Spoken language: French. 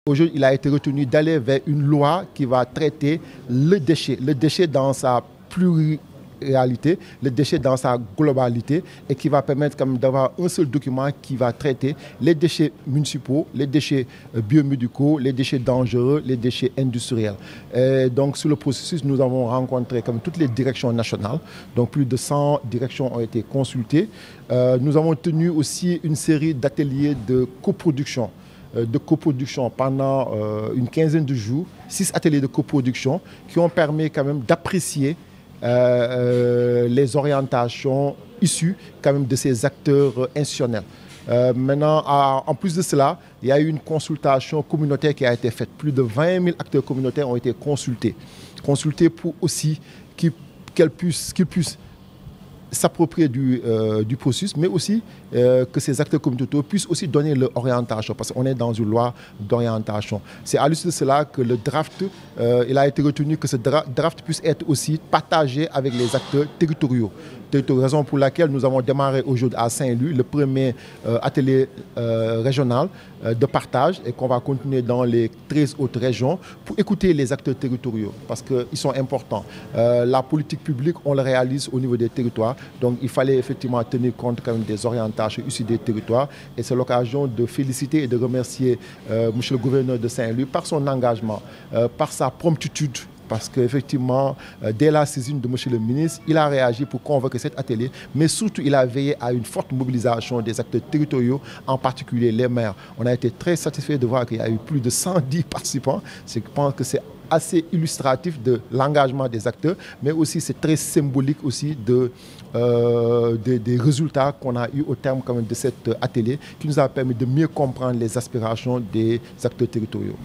Aujourd'hui, il a été retenu d'aller vers une loi qui va traiter le déchet dans sa pluralité, le déchet dans sa globalité et qui va permettre d'avoir un seul document qui va traiter les déchets municipaux, les déchets biomédicaux, les déchets dangereux, les déchets industriels. Et donc, sur le processus, nous avons rencontré toutes les directions nationales. Donc, plus de 100 directions ont été consultées. Nous avons tenu aussi une série d'ateliers de coproduction pendant une quinzaine de jours, 6 ateliers de coproduction qui ont permis d'apprécier les orientations issues de ces acteurs institutionnels. Maintenant, en plus de cela, il y a eu une consultation communautaire qui a été faite. Plus de 20 000 acteurs communautaires ont été consultés pour aussi qu'ils puissent s'approprier du processus, mais aussi que ces acteurs communautaires puissent aussi donner leur orientation, parce qu'on est dans une loi d'orientation. C'est à l'issue de cela que le draft, il a été retenu que ce draft puisse être aussi partagé avec les acteurs territoriaux. Raison pour laquelle nous avons démarré aujourd'hui à Saint-Louis le premier atelier régional de partage et qu'on va continuer dans les 13 autres régions pour écouter les acteurs territoriaux parce qu'ils sont importants. La politique publique, on le réalise au niveau des territoires, donc il fallait effectivement tenir compte des orientations issues des territoires et c'est l'occasion de féliciter et de remercier monsieur le gouverneur de Saint-Louis par son engagement, par sa promptitude. Parce qu'effectivement, dès la saisine de M. le ministre, il a réagi pour convoquer cet atelier, mais surtout il a veillé à une forte mobilisation des acteurs territoriaux, en particulier les maires. On a été très satisfait de voir qu'il y a eu plus de 110 participants. Je pense que c'est assez illustratif de l'engagement des acteurs, mais aussi c'est très symbolique aussi des résultats qu'on a eu au terme de cet atelier qui nous a permis de mieux comprendre les aspirations des acteurs territoriaux.